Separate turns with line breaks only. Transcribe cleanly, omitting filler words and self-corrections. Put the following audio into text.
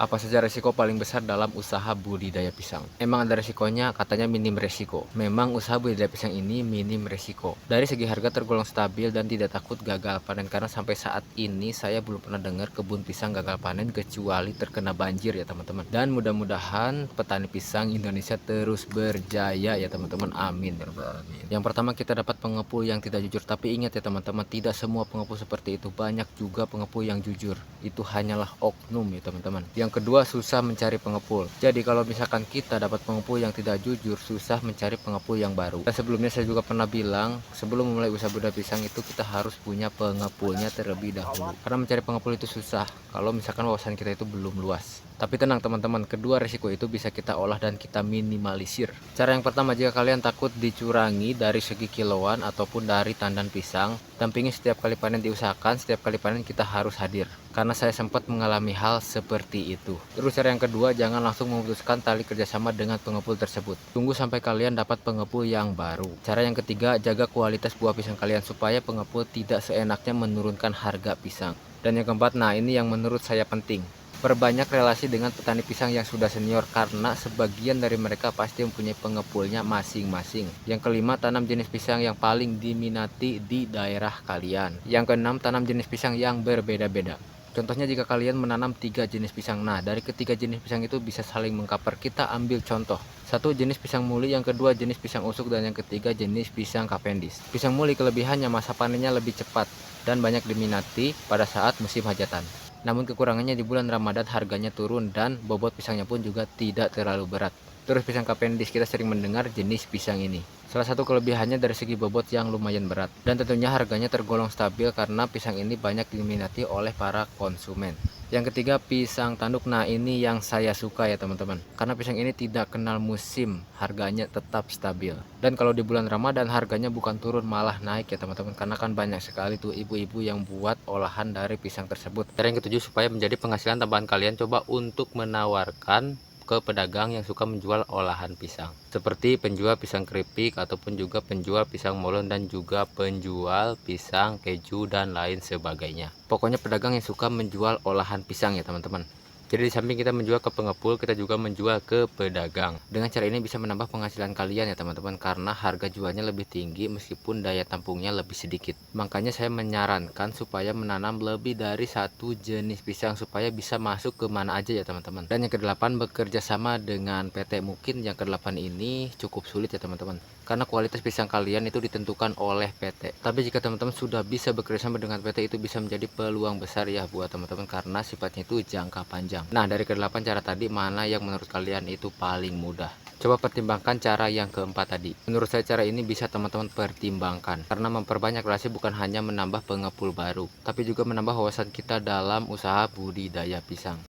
Apa saja resiko paling besar dalam usaha budidaya pisang? Emang ada resikonya, katanya minim resiko. Memang usaha budidaya pisang ini minim resiko. Dari segi harga tergolong stabil dan tidak takut gagal panen karena sampai saat ini saya belum pernah dengar kebun pisang gagal panen kecuali terkena banjir ya teman-teman. Dan mudah-mudahan petani pisang Indonesia terus berjaya ya teman-teman. Amin ya rabbal alamin. Yang pertama kita dapat pengepul yang tidak jujur, tapi ingat ya teman-teman, tidak semua pengepul seperti itu. Banyak juga pengepul yang jujur. Itu hanyalah oknum ya teman-teman. Yang kedua, susah mencari pengepul. Jadi kalau misalkan kita dapat pengepul yang tidak jujur, susah mencari pengepul yang baru. Dan sebelumnya saya juga pernah bilang, sebelum memulai usaha budidaya pisang itu kita harus punya pengepulnya terlebih dahulu. Karena mencari pengepul itu susah kalau misalkan wawasan kita itu belum luas. Tapi tenang teman-teman, kedua risiko itu bisa kita olah dan kita minimalisir. Cara yang pertama, jika kalian takut dicurangi dari segi kiloan ataupun dari tandan pisang, dampingi setiap kali panen, diusahakan setiap kali panen kita harus hadir. Karena saya sempat mengalami hal seperti itu. Terus cara yang kedua, jangan langsung memutuskan tali kerjasama dengan pengepul tersebut. Tunggu sampai kalian dapat pengepul yang baru. Cara yang ketiga, jaga kualitas buah pisang kalian supaya pengepul tidak seenaknya menurunkan harga pisang. Dan yang keempat, nah ini yang menurut saya penting. Perbanyak relasi dengan petani pisang yang sudah senior karena sebagian dari mereka pasti mempunyai pengepulnya masing-masing. Yang kelima, tanam jenis pisang yang paling diminati di daerah kalian. Yang keenam, tanam jenis pisang yang berbeda-beda. Contohnya jika kalian menanam 3 jenis pisang, nah dari ketiga jenis pisang itu bisa saling mengcover. Kita ambil contoh. Satu jenis pisang muli, yang kedua jenis pisang usuk, dan yang ketiga jenis pisang Cavendish. Pisang muli kelebihannya masa panennya lebih cepat dan banyak diminati pada saat musim hajatan. Namun kekurangannya di bulan Ramadan harganya turun dan bobot pisangnya pun juga tidak terlalu berat. Terus pisang Cavendish, kita sering mendengar jenis pisang ini. Salah satu kelebihannya dari segi bobot yang lumayan berat. Dan tentunya harganya tergolong stabil karena pisang ini banyak diminati oleh para konsumen. Yang ketiga, pisang tanduk. Nah ini yang saya suka ya teman-teman, karena pisang ini tidak kenal musim, harganya tetap stabil. Dan kalau di bulan Ramadan harganya bukan turun malah naik ya teman-teman, karena kan banyak sekali tuh ibu-ibu yang buat olahan dari pisang tersebut. Cara yang ketujuh, supaya menjadi penghasilan tambahan kalian, coba untuk menawarkan ke pedagang yang suka menjual olahan pisang, seperti penjual pisang keripik ataupun juga penjual pisang molen dan juga penjual pisang keju dan lain sebagainya. Pokoknya pedagang yang suka menjual olahan pisang ya teman-teman. Jadi di samping kita menjual ke pengepul, kita juga menjual ke pedagang. Dengan cara ini bisa menambah penghasilan kalian ya teman-teman, karena harga jualnya lebih tinggi meskipun daya tampungnya lebih sedikit. Makanya saya menyarankan supaya menanam lebih dari satu jenis pisang supaya bisa masuk ke mana aja ya teman-teman. Dan yang kedelapan, bekerja sama dengan PT. Mungkin yang kedelapan ini cukup sulit ya teman-teman, karena kualitas pisang kalian itu ditentukan oleh PT. Tapi jika teman-teman sudah bisa bekerja sama dengan PT, itu bisa menjadi peluang besar ya buat teman-teman karena sifatnya itu jangka panjang. Nah dari kedelapan cara tadi, mana yang menurut kalian itu paling mudah? Coba pertimbangkan cara yang keempat tadi. Menurut saya cara ini bisa teman-teman pertimbangkan, karena memperbanyak relasi bukan hanya menambah pengepul baru, tapi juga menambah wawasan kita dalam usaha budidaya pisang.